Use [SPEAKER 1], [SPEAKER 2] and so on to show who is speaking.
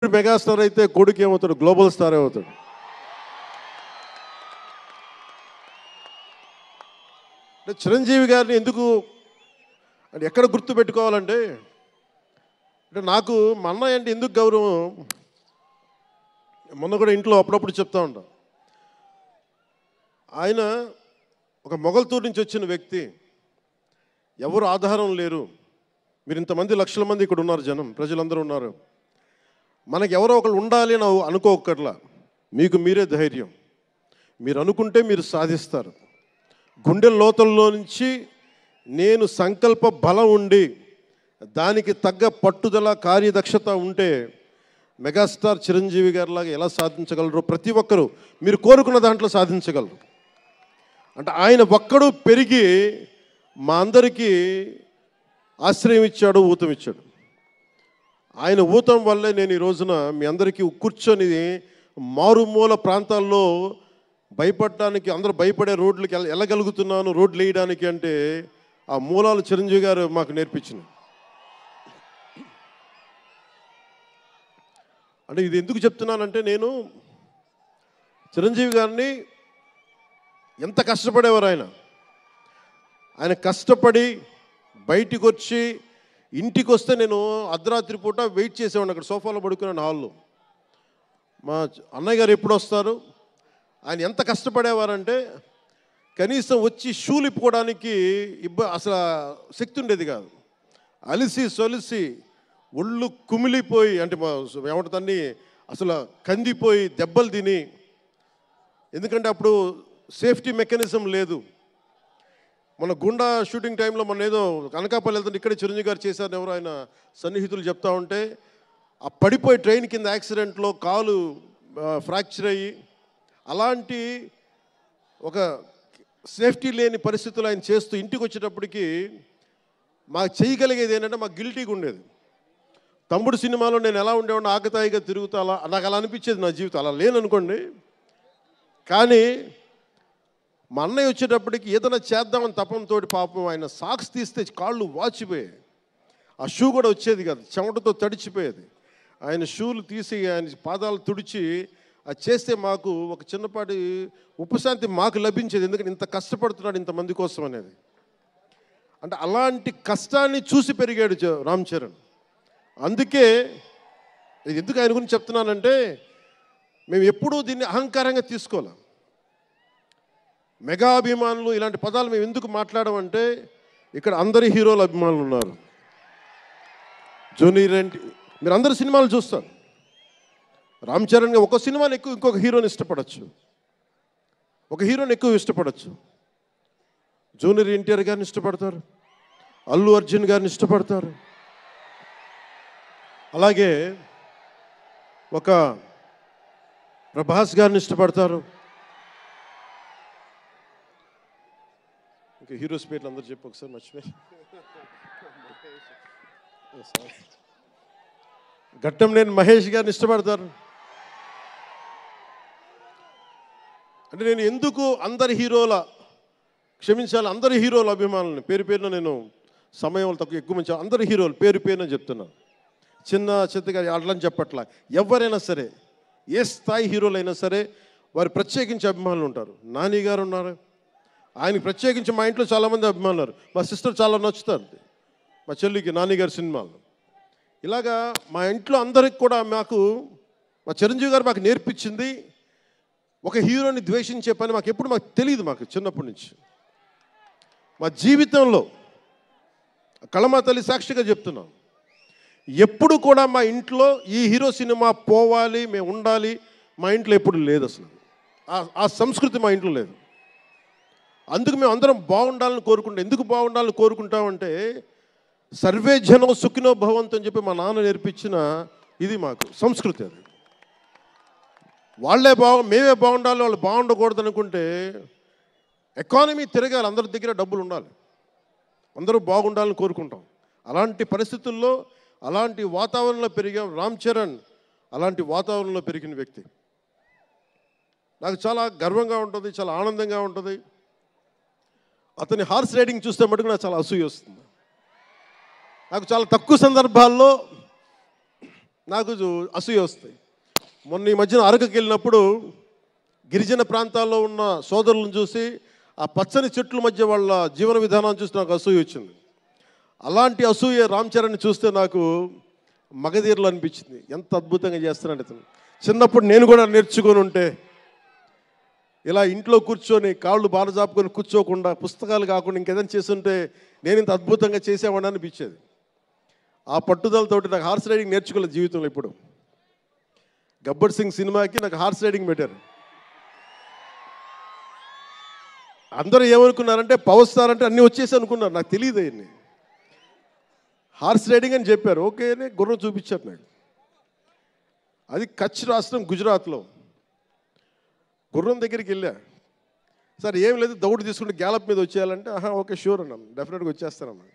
[SPEAKER 1] Megastar అయితే కొడుకు ఏమవుతాడు? గ్లోబల్ స్టార్ అవుతాడు. అంటే చిరంజీవి గారిని ఎందుకు అంటే ఎక్కడ గుర్తు పెట్టుకోవాలంటే, అంటే నాకు మా అన్నయ్య అంటే ఎందుకు గౌరవం, మొన్న కూడా ఇంట్లో అప్పుడప్పుడు చెప్తా ఉంటా. ఆయన ఒక మొగల్తూరు నుంచి వచ్చిన వ్యక్తి, ఎవరు ఆధారం లేరు. మీరు ఇంతమంది లక్షల మంది ఇక్కడ ఉన్నారు, జనం ప్రజలందరూ ఉన్నారు. మనకి ఎవరో ఒకరు ఉండాలి అని అనుకోకర్లా, మీకు మీరే ధైర్యం. మీరు అనుకుంటే మీరు సాధిస్తారు. గుండె లోతుల్లో నుంచి నేను సంకల్ప బలం ఉండి దానికి తగ్గ పట్టుదల కార్యదక్షత ఉంటే మెగాస్టార్ చిరంజీవి గారిలాగా ఎలా సాధించగలరో ప్రతి ఒక్కరూ మీరు కోరుకున్న దాంట్లో సాధించగలరు. అంటే ఆయన ఒక్కడు పెరిగి మా అందరికీ ఆశ్రయం ఇచ్చాడు, ఊతం ఇచ్చాడు. ఆయన ఊతం వల్లే నేను ఈ రోజున మీ అందరికీ కూర్చొని మారుమూల ప్రాంతాల్లో భయపడడానికి, అందరూ భయపడే రోడ్లకి వెళ్ళగలుగుతున్నాను, రోడ్లు వేయడానికి అంటే ఆ మూలాలు చిరంజీవి గారు మాకు నేర్పించినాయి. అంటే ఇది ఎందుకు చెప్తున్నానంటే, నేను చిరంజీవి గారిని ఎంత కష్టపడేవారు ఆయన కష్టపడి బయటికి వచ్చి ఇంటికి వస్తే నేను అర్ధరాత్రి పూట వెయిట్ చేసేవాడిని అక్కడ సోఫాలో పడుకున్నాను హాల్లో. మా అన్నయ్య గారు ఎప్పుడు వస్తారు, ఆయన ఎంత కష్టపడేవారంటే కనీసం వచ్చి షూలు ఇప్పుకోవడానికి అసలు శక్తి ఉండేది కాదు. అలిసి సొలిసి ఒళ్ళు కుమిలిపోయి, అంటే ఏమంటుందని అసలు కందిపోయి దెబ్బలు తిని, ఎందుకంటే అప్పుడు సేఫ్టీ మెకానిజం లేదు. మన గుండా షూటింగ్ టైంలో మన ఏదో అనకాపల్లి వెళ్తుంటే ఇక్కడే చిరంజీవి గారు చేశారు, ఎవరు ఆయన సన్నిహితులు చెప్తా ఉంటే, ఆ పడిపోయి ట్రైన్ కింద యాక్సిడెంట్లో కాలు ఫ్రాక్చర్ అయ్యి, అలాంటి ఒక సేఫ్టీ లేని పరిస్థితులు ఆయన చేస్తూ ఇంటికి వచ్చేటప్పటికి మాకు చేయగలిగేది ఏంటంటే, మాకు గిల్టీగా ఉండేది. తమ్ముడు సినిమాలో నేను ఎలా ఉండేవాడిని, ఆకతాయిగా తిరుగుతా, అలా నాకు అలా అనిపించేది నా జీవితం. అలా లేననుకోండి, కానీ మా అన్నయ్య వచ్చేటప్పటికి ఏదైనా చేద్దామని తపంతో పాపం ఆయన సాక్స్ తీస్తే కాళ్ళు వాచిపోయాయి. ఆ షూ కూడా వచ్చేది కాదు, చెమటతో తడిచిపోయేది. ఆయన షూలు తీసి ఆయన పాదాలు తుడిచి అది చేస్తే మాకు ఒక చిన్నపాటి ఉపశాంతి మాకు లభించేది. ఎందుకంటే ఇంత కష్టపడుతున్నాడు ఇంతమంది కోసం అనేది. అంటే అలాంటి కష్టాన్ని చూసి పెరిగాడు రామ్ చరణ్. అందుకే ఎందుకు ఆయన గురించి చెప్తున్నానంటే, మేము ఎప్పుడూ దీన్ని అహంకారంగా తీసుకోవాలి. మెగా అభిమానులు ఇలాంటి పదాలు మేము ఎందుకు మాట్లాడమంటే, ఇక్కడ అందరి హీరోల అభిమానులు ఉన్నారు. జూనియర్ ఎన్టీ, మీరు అందరు సినిమాలు చూస్తారు. రామ్ చరణ్ ఒక సినిమాని ఎక్కువ ఇంకొక హీరోని ఇష్టపడచ్చు, ఒక హీరోని ఎక్కువ ఇష్టపడచ్చు. జూనియర్ ఎన్టీఆర్ గారిని ఇష్టపడతారు, అల్లు అర్జున్ గారిని ఇష్టపడతారు, అలాగే ఒక ప్రభాస్ గారిని ఇష్టపడతారు. ఇంకా హీరోస్ పేర్లు అందరూ చెప్పు ఒకసారి, మర్చిపోయి. ఘట్టంనేని మహేష్ గారిని ఇష్టపడతారు. అంటే నేను ఎందుకు అందరి హీరోల, క్షమించాలి, అందరి హీరోల అభిమానులని పేరు పేరున నేను సమయం తక్కువ ఎక్కువ మంచి అందరి హీరోలు పేరు పేరున చెప్తున్నాను. చిన్న చిత్తగా అట్లని చెప్పట్లా. ఎవరైనా సరే, ఏ స్థాయి హీరోలు అయినా సరే వారు ప్రత్యేకించి అభిమానులు ఉంటారు. నాని గారు ఉన్నారు, ఆయనకి ప్రత్యేకించి మా ఇంట్లో చాలామంది అభిమానులు ఉన్నారు. మా సిస్టర్ చాలా నచ్చుతారు మా చెల్లికి నాన్నగారి సినిమాలు. ఇలాగా మా ఇంట్లో అందరికి కూడా మాకు మా చిరంజీవి గారు మాకు నేర్పించింది, ఒక హీరోని ద్వేషించే పని మాకు ఎప్పుడు మాకు తెలియదు. మాకు చిన్నప్పటి నుంచి మా జీవితంలో కళమా తల్లి సాక్షిగా చెప్తున్నాం, ఎప్పుడు కూడా మా ఇంట్లో ఈ హీరో సినిమా పోవాలి, మేము ఉండాలి, మా ఇంట్లో ఎప్పుడు లేదు. అసలు ఆ సంస్కృతి మా ఇంట్లో లేదు. అందుకు మేము అందరం బాగుండాలని కోరుకుంటాం. ఎందుకు బాగుండాలని కోరుకుంటామంటే, సర్వే జనం సుఖినో భవంతు అని చెప్పి మా నాన్న నేర్పించిన ఇది మాకు సంస్కృతి. అది వాళ్ళే మేమే బాగుండాలి, వాళ్ళు బాగుండకూడదు అనుకుంటే ఎకానమీ తిరగాలి, అందరి దగ్గర డబ్బులు ఉండాలి, అందరూ బాగుండాలని కోరుకుంటాం. అలాంటి పరిస్థితుల్లో, అలాంటి వాతావరణంలో పెరిగాం. రామ్ చరణ్ అలాంటి వాతావరణంలో పెరిగిన వ్యక్తి. నాకు చాలా గర్వంగా ఉంటుంది, చాలా ఆనందంగా ఉంటుంది. అతని హార్స్ రైడింగ్ చూస్తే మటుకు నాకు చాలా అసూయ వస్తుంది. నాకు చాలా తక్కువ సందర్భాల్లో నాకు అసూయ వస్తాయి. మొన్న ఈ మధ్యన అరకుకి వెళ్ళినప్పుడు గిరిజన ప్రాంతాల్లో ఉన్న సోదరులను చూసి ఆ పచ్చని చెట్ల మధ్య వాళ్ళ జీవన విధానాన్ని చూసి నాకు అసూయ వచ్చింది. అలాంటి అసూయ రామ్ చరణ్ని చూస్తే నాకు మగధీరలు అనిపించింది. ఎంత అద్భుతంగా చేస్తున్నాడు ఇతను. చిన్నప్పుడు నేను కూడా నేర్చుకొని ఉంటే ఇలా ఇంట్లో కూర్చొని కాళ్ళు బారజాపుకొని కూర్చోకుండా పుస్తకాలు కాకుండా ఇంకేదైనా చేస్తుంటే నేను ఇంత అద్భుతంగా చేసేవాడిని అనిపించేది. ఆ పట్టుదలతోటి నాకు హార్స్ రైడింగ్ నేర్చుకోలేదు జీవితంలో. ఇప్పుడు గబ్బర్ సింగ్ సినిమాకి నాకు హార్స్ రైడింగ్ పెట్టారు. అందరూ ఏమనుకున్నారంటే పవర్ స్టార్ అంటే అన్నీ వచ్చేసి అనుకున్నారు. నాకు తెలియదు అవన్నీ. హార్స్ రైడింగ్ అని చెప్పారు. ఓకే అని గుర్రం చూపించారు నాకు. అది కచ్ రాష్ట్రం గుజరాత్లో. గుర్రం దగ్గరికి వెళ్ళా. సార్ ఏం లేదు, దౌడు తీసుకుంటే గ్యాలప్ మీద వచ్చేయాలంటే ఓకే షూర్ అన్నాను, డెఫినెట్గా వచ్చేస్తానన్నా.